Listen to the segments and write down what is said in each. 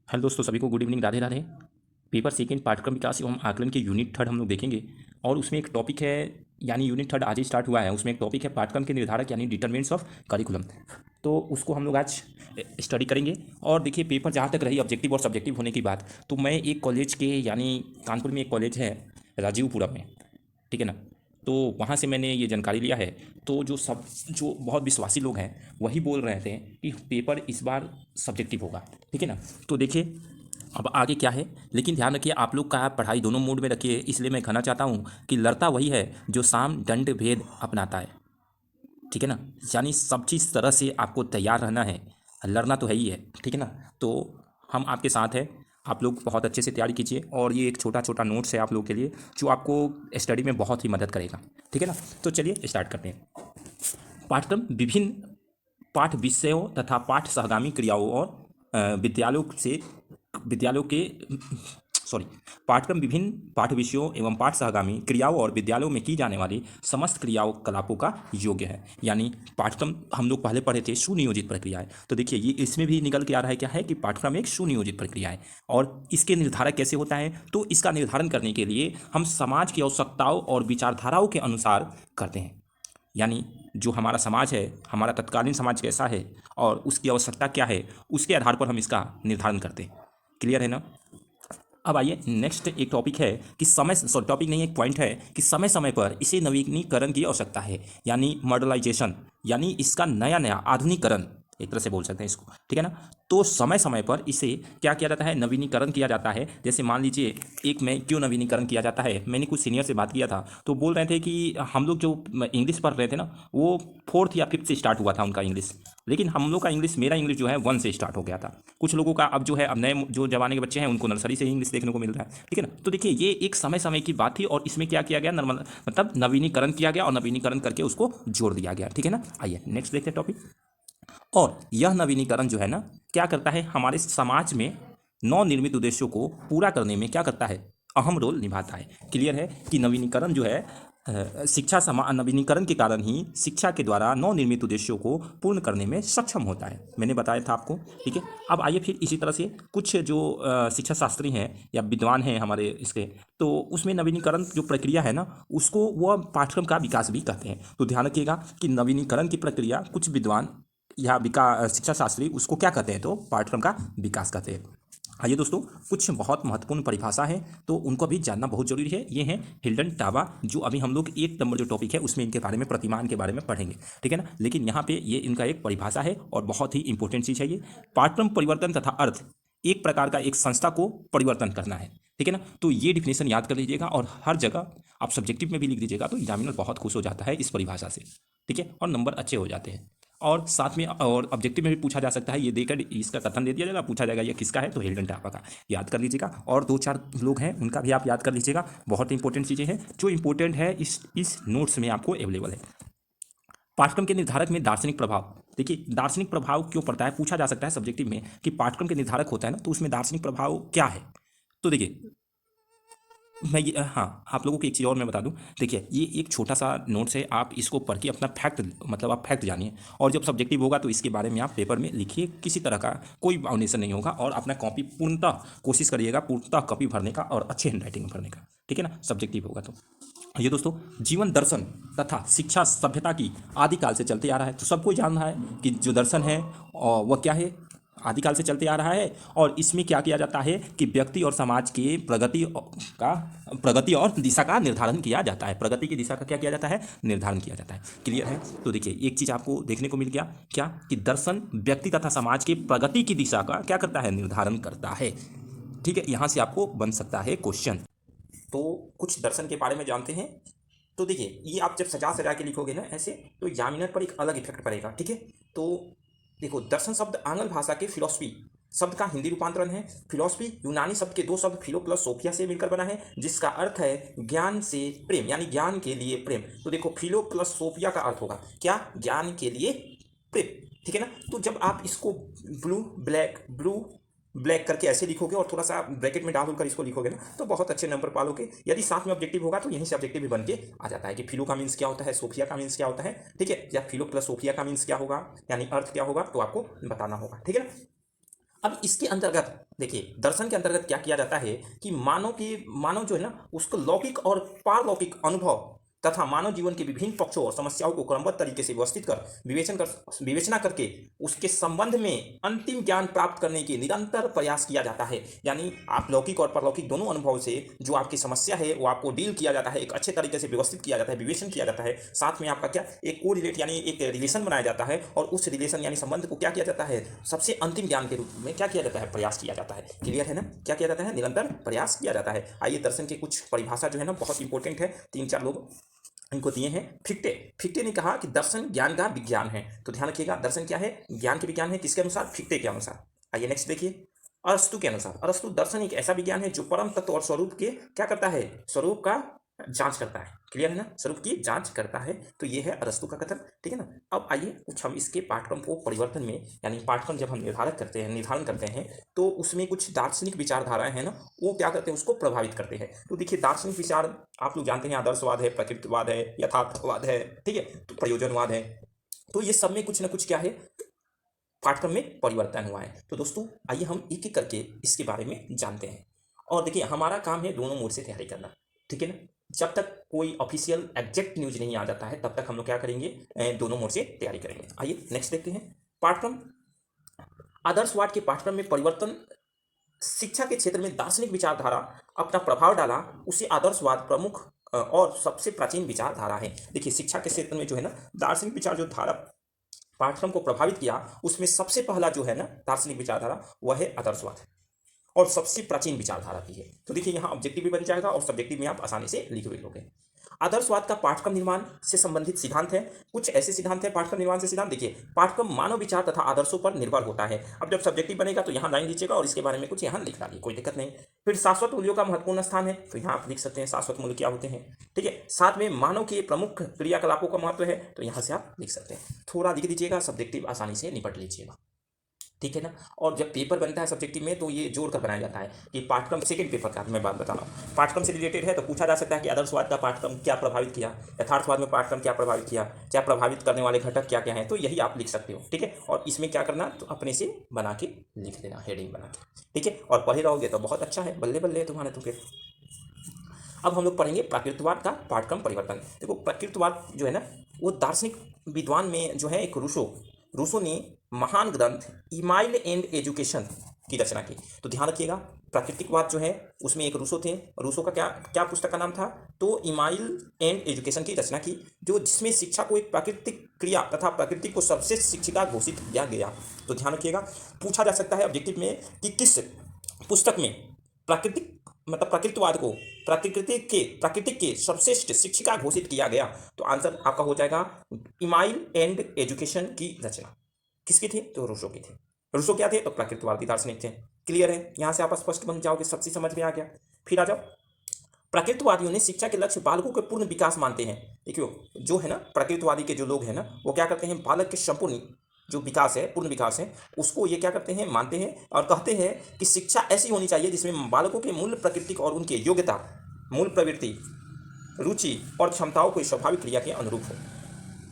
Hello दोस्तों, सभी को good evening, Radhe Radhe. Paper second पाठ्यक्रम विकास एवं आकलन के यूनिट थर्ड हम लोग देखेंगे। और उसमें एक टॉपिक है, यानी यूनिट थर्ड आज ही स्टार्ट हुआ है। उसमें एक टॉपिक है पाठ्यक्रम के निर्धारक यानी डिटरमिनेंट्स ऑफ करिकुलम। तो उसको हम लोग आज स्टडी करेंगे। और देखिए, पेपर जहाँ तक रही ऑब्जेक्टिव और सब्जेक्टिव होने की बात, तो मैं एक कॉलेज के, यानी कानपुर में एक कॉलेज है राजीवपुरम में, ठीक है ना। तो वहाँ से मैंने ये जानकारी लिया है। तो जो बहुत विश्वासी लोग हैं वही बोल रहे थे कि पेपर इस बार सब्जेक्टिव होगा, ठीक है ना। तो देखिए, अब आगे क्या है, लेकिन ध्यान रखिए आप लोग का पढ़ाई दोनों मोड में रखिए। इसलिए मैं कहना चाहता हूँ कि लड़ता वही है जो साम दंड भेद अपनाता है, ठीक है ना। यानी सब चीज़ तरह से आपको तैयार रहना है, लड़ना तो है ही है, ठीक है ना। तो हम आपके साथ हैं, आप लोग बहुत अच्छे से तैयारी कीजिए। और ये एक छोटा छोटा नोट्स है आप लोग के लिए जो आपको स्टडी में बहुत ही मदद करेगा, ठीक है ना। तो चलिए स्टार्ट करते हैं। पाठ्यक्रम विभिन्न पाठ विषयों तथा पाठ सहगामी क्रियाओं और विद्यालयों के सॉरी पाठ्यक्रम विभिन्न पाठ विषयों एवं पाठ सहगामी क्रियाओं और विद्यालयों में की जाने वाली समस्त क्रियाओं कलापों का योग्य है। यानी पाठ्यक्रम हम लोग पहले पढ़े थे सुनियोजित प्रक्रिया है। तो देखिए, ये इसमें भी निकल के आ रहा है क्या है कि पाठ्यक्रम एक सुनियोजित प्रक्रिया है। और इसके निर्धारक कैसे होता है, तो इसका निर्धारण करने के लिए हम समाज की आवश्यकताओं और विचारधाराओं के अनुसार करते हैं। यानी जो हमारा समाज है, हमारा तत्कालीन समाज कैसा है और उसकी आवश्यकता क्या है, उसके आधार पर हम इसका निर्धारण करते हैं। क्लियर है ना। अब आइए, नेक्स्ट एक टॉपिक है कि टॉपिक नहीं, एक पॉइंट है कि समय समय पर इसे नवीनीकरण की आवश्यकता है, यानी मॉडर्नाइजेशन, यानी इसका नया नया आधुनिकरण, एक तरह से बोल सकते हैं इसको, ठीक है ना। तो समय समय पर इसे क्या किया जाता है, नवीनीकरण किया जाता है। जैसे मान लीजिए, एक में क्यों नवीनीकरण किया जाता है, मैंने कुछ सीनियर से बात किया था तो बोल रहे थे कि हम लोग जो इंग्लिश पढ़ रहे थे ना, वो फोर्थ या फिफ्थ से स्टार्ट हुआ था उनका इंग्लिश। लेकिन हम लोग का इंग्लिश, मेरा इंग्लिश जो है वन से स्टार्ट हो गया था। कुछ लोगों का अब जो है, अब नए जो जमाने के बच्चे हैं उनको नर्सरी से ही इंग्लिश देखने को मिल रहा है, ठीक है ना। तो देखिए, ये एक समय समय की बात थी और इसमें क्या किया गया, नॉर्मल मतलब नवीनीकरण किया गया और नवीनीकरण करके उसको जोड़ दिया गया, ठीक है ना। आइए नेक्स्ट देखते हैं टॉपिक। और यह नवीनीकरण जो है ना, क्या करता है, हमारे समाज में नवनिर्मित उद्देश्यों को पूरा करने में क्या करता है, अहम रोल निभाता है। क्लियर है कि नवीनीकरण जो है, नवीनीकरण के कारण ही शिक्षा के द्वारा नवनिर्मित उद्देश्यों को पूर्ण करने में सक्षम होता है। मैंने बताया था आपको, ठीक है। अब आइए फिर इसी तरह से कुछ जो शिक्षा शास्त्री हैं या विद्वान हैं हमारे इसके, तो उसमें नवीनीकरण जो प्रक्रिया है ना, उसको वह पाठ्यक्रम का विकास भी कहते हैं। तो ध्यान रखिएगा कि नवीनीकरण की प्रक्रिया कुछ विद्वान या शिक्षा शास्त्री उसको क्या कहते हैं, तो पाठ्यक्रम का विकास कहते हैं। आइए दोस्तों, कुछ बहुत महत्वपूर्ण परिभाषा है तो उनको भी जानना बहुत जरूरी है। ये हैं हिल्डन टाबा, जो अभी हम लोग एक नंबर जो टॉपिक है उसमें इनके बारे में, प्रतिमान के बारे में पढ़ेंगे, ठीक है ना। लेकिन यहाँ पे ये इनका एक परिभाषा है और बहुत ही इंपॉर्टेंट चीज़ है ये। पाठ्यक्रम परिवर्तन तथा अर्थ एक प्रकार का एक संस्था को परिवर्तन करना है, ठीक है ना। तो ये डिफिनेशन याद कर लीजिएगा और हर जगह आप सब्जेक्टिव में भी लिख दीजिएगा, तो एग्जामिनर बहुत खुश हो जाता है इस परिभाषा से, ठीक है, और नंबर अच्छे हो जाते हैं। और साथ में और ऑब्जेक्टिव में भी पूछा जा सकता है, ये देकर इसका कथन दे दिया जाएगा, पूछा जाएगा ये किसका है, तो हिल्डन टापा का याद कर लीजिएगा। और दो चार लोग हैं उनका भी आप याद कर लीजिएगा। बहुत इंपॉर्टेंट चीज़ें हैं जो इंपॉर्टेंट है इस नोट्स में आपको अवेलेबल है। पाठ्यक्रम के निर्धारक में दार्शनिक प्रभाव। देखिए, दार्शनिक प्रभाव क्यों पड़ता है, पूछा जा सकता है सब्जेक्टिव में कि पाठ्यक्रम के निर्धारक होता है ना, तो उसमें दार्शनिक प्रभाव क्या है। तो देखिए, मैं ये हाँ, आप लोगों को एक चीज़ और मैं बता दूं। देखिए, ये एक छोटा सा नोट्स है, आप इसको पढ़ के अपना फैक्ट, मतलब आप फैक्ट जानिए। और जब सब्जेक्टिव होगा तो इसके बारे में आप पेपर में लिखिए, किसी तरह का कोई बाउंडेशन नहीं होगा। और अपना कॉपी पूर्णतः कोशिश करिएगा, पूर्णतः कॉपी भरने का और अच्छे हैंडराइटिंग में भरने का, ठीक है ना, सब्जेक्टिव होगा तो। ये दोस्तों, जीवन दर्शन तथा शिक्षा सभ्यता की आदिकाल से चलते आ रहा है। तो सबको जान रहा है कि जो दर्शन है और वह क्या है, आदिकाल से चलते आ रहा है। और इसमें क्या किया जाता है कि व्यक्ति और समाज के प्रगति और दिशा का निर्धारण किया जाता है। प्रगति की दिशा का क्या किया जाता है, निर्धारण किया जाता है। क्लियर है। तो देखिए, एक चीज आपको देखने को मिल गया, क्या कि दर्शन व्यक्ति तथा समाज के प्रगति की दिशा का क्या करता है, निर्धारण करता है, ठीक है। यहां से आपको बन सकता है क्वेश्चन। तो कुछ दर्शन के बारे में जानते हैं। तो देखिए, ये आप जब सजा सजा के लिखोगे ना ऐसे, तो एग्जामिनर पर एक अलग इफेक्ट पड़ेगा, ठीक है। तो देखो, दर्शन शब्द आंग्ल भाषा के फिलोसफी शब्द का हिंदी रूपांतरण है। फिलोसफी यूनानी शब्द के दो शब्द फिलो प्लस सोफिया से मिलकर बना है, जिसका अर्थ है ज्ञान से प्रेम, यानी ज्ञान के लिए प्रेम। तो देखो, फिलो प्लस सोफिया का अर्थ होगा क्या, ज्ञान के लिए प्रेम, ठीक है ना। तो जब आप इसको ब्लू ब्लैक करके ऐसे लिखोगे और थोड़ा सा ब्रैकेट में डाल कर इसको लिखोगे ना, तो बहुत अच्छे नंबर पालोगे। यदि साथ में ऑब्जेक्टिव होगा तो यहीं से ऑब्जेक्टिव भी बन के आ जाता है कि फिलो का मीन्स क्या होता है, सोफिया का मीन्स क्या होता है, ठीक है, या फिलो प्लस सोफिया का मीन्स क्या होगा, यानी अर्थ क्या होगा, तो आपको बताना होगा, ठीक है ना। अब इसके अंतर्गत देखिए, दर्शन के अंतर्गत क्या किया जाता है कि मानव जो है ना, उसको लौकिक और पारलौकिक अनुभव तथा मानव जीवन के विभिन्न पक्षों और समस्याओं को क्रमबद्ध तरीके से व्यवस्थित कर विवेचना करके उसके संबंध में अंतिम ज्ञान प्राप्त करने के निरंतर प्रयास किया जाता है। यानी आप लौकिक और परलौकिक दोनों अनुभव से जो आपकी समस्या है वो आपको डील किया जाता है, एक अच्छे तरीके से व्यवस्थित किया जाता है, विवेचन किया जाता है। साथ में आपका क्या एक कोरिलेट यानी एक रिलेशन बनाया जाता है, और उस रिलेशन यानी संबंध को क्या किया जाता है, सबसे अंतिम ज्ञान के रूप में क्या किया जाता है, प्रयास किया जाता है। क्लियर है ना, क्या किया जाता है, निरंतर प्रयास किया जाता है। आइए दर्शन के कुछ परिभाषा जो है ना बहुत इंपॉर्टेंट है, 3-4 लोग इनको दिए हैं। फिक्टे ने कहा कि दर्शन ज्ञान का विज्ञान है। तो ध्यान रखिएगा, दर्शन क्या है, ज्ञान के विज्ञान है। किसके अनुसार, फिक्टे के अनुसार। आइए नेक्स्ट देखिए, अरस्तु के अनुसार, अरस्तु दर्शन एक ऐसा विज्ञान है जो परम तत्व और स्वरूप के क्या करता है, स्वरूप का जांच करता है। क्लियर है ना, स्वरूप की जांच करता है। तो ये है अरस्तु का कथन। ठीक है ना। अब आइए कुछ हम इसके पाठ्यक्रम को परिवर्तन में, यानी पाठ्यक्रम जब हम निर्धारण करते हैं तो उसमें कुछ दार्शनिक विचारधाराएं हैं ना, वो क्या करते हैं, उसको प्रभावित करते हैं। तो देखिए, दार्शनिक विचार आप लोग जानते हैं, आदर्शवाद है, प्रकृतिवाद है, यथार्थवाद है, ठीक है, तो प्रयोजनवाद है। तो ये सब में कुछ ना कुछ क्या है, पाठ्यक्रम में परिवर्तन हुआ है। तो दोस्तों आइए हम एक एक करके इसके बारे में जानते हैं। और देखिए, हमारा काम है दोनों मोड से तैयारी करना। ठीक है ना। जब तक कोई ऑफिशियल एग्जैक्ट न्यूज नहीं आ जाता है तब तक हम लोग क्या करेंगे, दोनों मोड से तैयारी करेंगे। आइए नेक्स्ट देखते हैं। पाठ्यक्रम, आदर्शवाद के पाठ्यक्रम में परिवर्तन, शिक्षा के क्षेत्र में दार्शनिक विचारधारा अपना प्रभाव डाला, उसे आदर्शवाद प्रमुख और सबसे प्राचीन विचारधारा है। देखिए, शिक्षा के क्षेत्र में जो है ना, दार्शनिक विचार जो धारा पाठ्यक्रम को प्रभावित किया, उसमें सबसे पहला जो है ना दार्शनिक विचारधारा वह है आदर्शवाद, और सबसे प्राचीन विचारधारा की है। तो देखिए, यहाँ ऑब्जेक्टिव भी बन जाएगा और सब्जेक्टिव में आप आसानी से लिख भी लोगे। आदर्शवाद का पाठ्यक्रम निर्माण से संबंधित सिद्धांत है। कुछ ऐसे सिद्धांत है पाठ्यक्रम निर्माण से सिद्धांत। देखिए, पाठ्यक्रम मानव विचार तथा आदर्शों पर निर्भर होता है। अब जब सब्जेक्टिव बनेगा तो यहाँ लाइन लीजिएगा और इसके बारे में कुछ यहाँ लिख डालिए, कोई दिक्कत नहीं। फिर शाश्वत मूल्यों का महत्वपूर्ण स्थान है, तो यहाँ आप लिख सकते हैं शाश्वत मूल्य क्या होते हैं। ठीक है। साथ में मानव के प्रमुख क्रियाकलापों का महत्व है, तो यहाँ से आप लिख सकते हैं। थोड़ा लिख दीजिएगा, सब्जेक्टिव आसानी से निपट लीजिएगा। ठीक है ना। और जब पेपर बनता है सब्जेक्टिव में तो ये जोड़ कर बनाया जाता है कि पाठ्यक्रम, सेकंड पेपर का मैं बात बता रहा हूँ, पाठ्यक्रम से रिलेटेड है तो पूछा जा सकता है कि आदर्शवाद का पाठ्यक्रम क्या प्रभावित किया, यथार्थवाद में पाठ्यक्रम क्या प्रभावित किया, क्या प्रभावित करने वाले घटक क्या क्या हैं, तो यही आप लिख सकते हो। ठीक है। और इसमें क्या करना, तो अपने से बना के लिख देना, हेडिंग बना के। ठीक है। और पढ़े रहोगे तो बहुत अच्छा है, बल्ले बल्ले है तुम्हारे तो फिर। अब हम लोग पढ़ेंगे प्राकृतवाद का पाठ्यक्रम परिवर्तन। देखो, प्राकृतवाद जो है ना, वो दार्शनिक विद्वान में जो है एक रूसो ने महान ग्रंथ इमाइल एंड एजुकेशन की रचना की। तो ध्यान रखिएगा, प्राकृतिकवाद जो है उसमें एक रूसो थे, रूसो का क्या क्या पुस्तक का नाम था, तो इमाइल एंड एजुकेशन की रचना की, जो जिसमें शिक्षा को एक प्राकृतिक क्रिया तथा प्रकृति को सर्वश्रेष्ठ शिक्षिका घोषित किया गया। तो ध्यान रखिएगा, पूछा जा सकता है ऑब्जेक्टिव में कि किस पुस्तक में प्राकृतिक मतलब प्रकृतिवाद को प्राकृतिक के सर्वश्रेष्ठ शिक्षिका घोषित किया गया। तो आंसर आपका हो जाएगा इमाइल एंड एजुकेशन की रचना किसकी थी, तो रूसो की थी। रूसो क्या थे, तो प्रकृतिवादी दार्शनिक थे। क्लियर है, यहां से आप स्पष्ट बन जाओगे, सबसे समझ में आ गया। फिर आ जाओ, प्रकृतिवादियों ने शिक्षा के लक्ष्य बालकों के पूर्ण विकास मानते हैं। देखियो, जो है ना प्रकृतिवादी के जो लोग हैं ना, वो क्या करते हैं, बालक के संपूर्ण जो विकास है, पूर्ण विकास है, उसको ये क्या करते हैं, मानते हैं, और कहते हैं कि शिक्षा ऐसी होनी चाहिए जिसमें बालकों के मूल प्रकृति और उनके योग्यता, मूल प्रवृत्ति, रुचि और क्षमताओं को स्वाभाविक क्रिया के अनुरूप हो।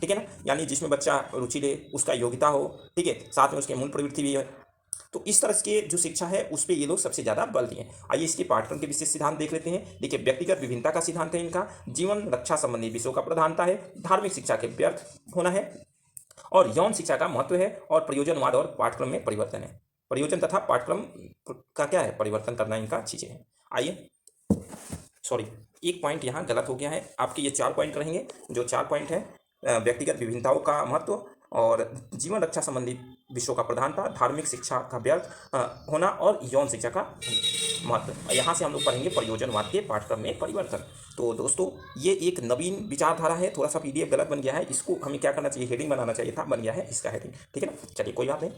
ठीक है ना, यानी जिसमें बच्चा रुचि ले, उसका योग्यता हो, ठीक है, साथ में उसके मूल प्रवृत्ति भी है। तो इस तरह के जो शिक्षा है उस पर ये लोग सबसे ज़्यादा बल दिए हैं। आइए इसके पाठ्यक्रम के विशेष सिद्धांत देख लेते हैं। देखिए, व्यक्तिगत विभिन्नता का सिद्धांत है इनका, जीवन रक्षा संबंधी विषयों का प्रधानता है, धार्मिक शिक्षा के व्यर्थ होना है, और यौन शिक्षा का महत्व है, और प्रयोजनवाद और पाठ्यक्रम में परिवर्तन है। प्रयोजन तथा पाठ्यक्रम का क्या है, परिवर्तन करना इनका चीज़ें हैं। आइए, सॉरी, एक पॉइंट यहाँ गलत हो गया है। आपके ये 4 पॉइंट रहेंगे, जो 4 पॉइंट है, व्यक्तिगत विभिन्नताओं का महत्व और जीवन रक्षा संबंधी विषयों का प्रधानता, धार्मिक शिक्षा का व्यर्थ होना, और यौन शिक्षा का महत्व। यहाँ से हम लोग पढ़ेंगे प्रयोजनवाद के पाठ्यक्रम में परिवर्तन। तो दोस्तों, ये एक नवीन विचारधारा है, थोड़ा सा PDF गलत बन गया है, इसको हमें क्या करना चाहिए, हेडिंग बनाना चाहिए था, बन गया है इसका हेडिंग। ठीक है ना, चलिए कोई बात नहीं।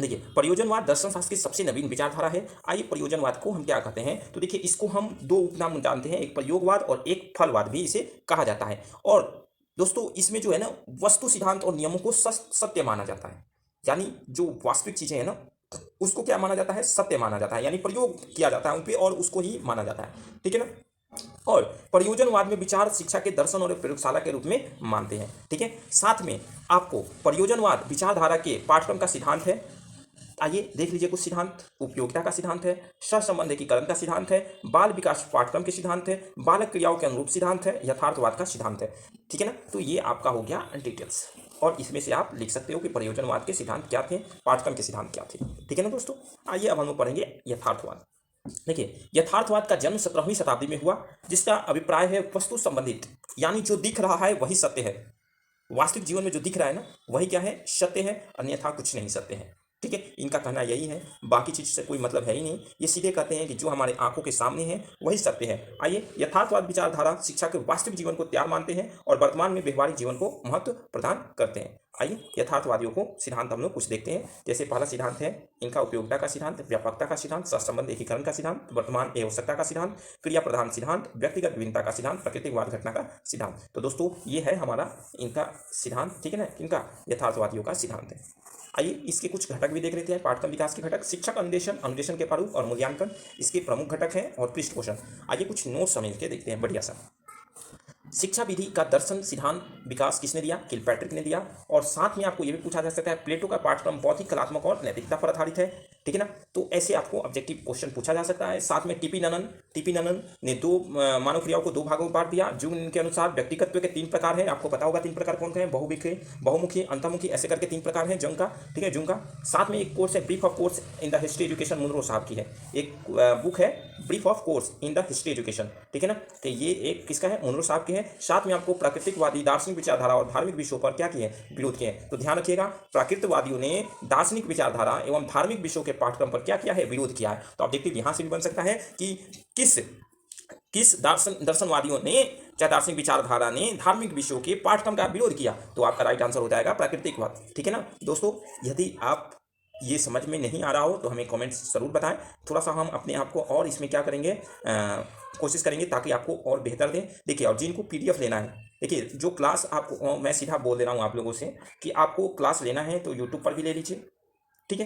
देखिए, प्रयोजनवाद दर्शन शास्त्र की सबसे नवीन विचारधारा है। आइए, प्रयोजनवाद को हम क्या कहते हैं, तो देखिए इसको हम 2 उपनाम जानते हैं, एक प्रयोगवाद और एक फलवाद भी इसे कहा जाता है। और दोस्तों, इसमें जो है ना, वस्तु सिद्धांत और नियमों को सत्य माना जाता है, यानी जो वास्तविक चीजें हैं ना, उसको क्या माना जाता है, सत्य माना जाता है, यानी प्रयोग किया जाता है उन पे और उसको ही माना जाता है। ठीक है ना। और प्रयोजनवाद में विचार शिक्षा के दर्शन और प्रयोगशाला के रूप में मानते हैं। ठीक है। साथ में आपको प्रयोजनवाद विचारधारा के पाठ्यक्रम का सिद्धांत है, आइए देख लीजिए कुछ सिद्धांत। उपयोगिता का सिद्धांत है, सहसंबंध एकीकरण का सिद्धांत है, बाल विकास पाठ्यक्रम के सिद्धांत है, बालक क्रियाओं के अनुरूप सिद्धांत है, यथार्थवाद का सिद्धांत है। ठीक है ना, तो ये आपका हो गया डिटेल्स, और इसमें से आप लिख सकते हो कि प्रयोजनवाद के सिद्धांत क्या थे, पाठ्यक्रम के सिद्धांत क्या थे। ठीक है ना दोस्तों, आइए अब हम लोग पढ़ेंगे यथार्थवाद। देखिए, यथार्थवाद का जन्म 17वीं शताब्दी में हुआ, जिसका अभिप्राय है वस्तु संबंधित, यानी जो दिख रहा है वही सत्य है। वास्तविक जीवन में जो दिख रहा है ना, वही क्या है, सत्य है, अन्यथा कुछ नहीं सत्य है। ठीक है, इनका कहना यही है, बाकी चीज से कोई मतलब है ही नहीं। ये सीधे कहते हैं कि जो हमारे आंखों के सामने है वही सत्य है। आइए, यथार्थवाद विचारधारा शिक्षा के वास्तविक जीवन को तैयार मानते हैं और वर्तमान में व्यवहारिक जीवन को महत्व प्रदान करते हैं। आइए, यथार्थवादियों को सिद्धांत हम लोग कुछ देखते हैं। जैसे पहला सिद्धांत है इनका उपयोगिता का सिद्धांत, व्यापकता का सिद्धांत, सहसंबंध एकीकरण का सिद्धांत, वर्तमान एवं आवश्यकता का सिद्धांत, क्रिया प्रधान सिद्धांत, व्यक्तिगत विभिन्नता का सिद्धांत, प्राकृतिकवाद घटना का सिद्धांत। तो दोस्तों ये है हमारा इनका सिद्धांत। ठीक है ना, इनका यथार्थवादियों का सिद्धांत है। आइए इसके कुछ घटक भी देख लेते हैं। पाठ्यक्रम विकास के घटक, शिक्षक अन्वेषण, अन्वेषण के प्रारूप और मूल्यांकन इसके प्रमुख घटक हैं, और पृष्ठपोषण। आइए कुछ नोट्स समझ के देखते हैं बढ़िया सा। शिक्षा विधि का दर्शन सिद्धांत विकास किसने दिया, किलपैट्रिक ने दिया। और साथ में आपको यह भी पूछा जा सकता है प्लेटो का पाठ्यक्रम बौद्धिक, कलात्मक और नैतिकता पर आधारित है। ठीक है ना, तो ऐसे आपको ऑब्जेक्टिव क्वेश्चन पूछा जा सकता है। साथ में टीपी ननन ने दो मानव क्रियाओं को दो भागों में बांट दिया। जून के अनुसार व्यक्तिगत्व के 3 प्रकार हैं, आपको पता होगा 3 प्रकार कौन कौन है, बहुमुखी, अंतर्मुखी, ऐसे करके 3 प्रकार हैं जंग का। ठीक है, जुंग का। साथ में एक कोर्स है brief of course in the history education, Monroe साहब की है एक बुक है, brief of course in the history education. ठीक है ना, तो ये एक किसका है, मुनरो साहब की है। साथ में आपको प्राकृतिकवादी दार्शनिक विचारधारा और धार्मिक विषयों पर क्या किए, विरोध किए। तो ध्यान रखिएगा, प्राकृतिकवादियों ने दार्शनिक विचारधारा एवं धार्मिक विषयों के पाठ्यक्रम पर क्या किया है, विरोध किया है। तो ऑब्जेक्टिव यहां से भी बन सकता है कि किस दर्शनवादियों ने, चाहे दार्शनिक विचारधारा ने धार्मिक विषयों के पाठ्यक्रम का विरोध किया। तो आपका राइट आंसर हो जाएगा प्राकृतिकवाद। ठीक है ना दोस्तों, यदि आप ये समझ में नहीं आ रहा हो तो हमें कमेंट्स जरूर बताएं। थोड़ा सा हम अपने आप को और इसमें क्या करेंगे, कोशिश करेंगे ताकि आपको और बेहतर दें। देखिए, और जिनको पीडीएफ लेना है, देखिए जो क्लास आपको, मैं सीधा बोल दे रहा हूँ आप लोगों से कि आपको क्लास लेना है तो यूट्यूब पर भी ले लीजिए। ठीक है,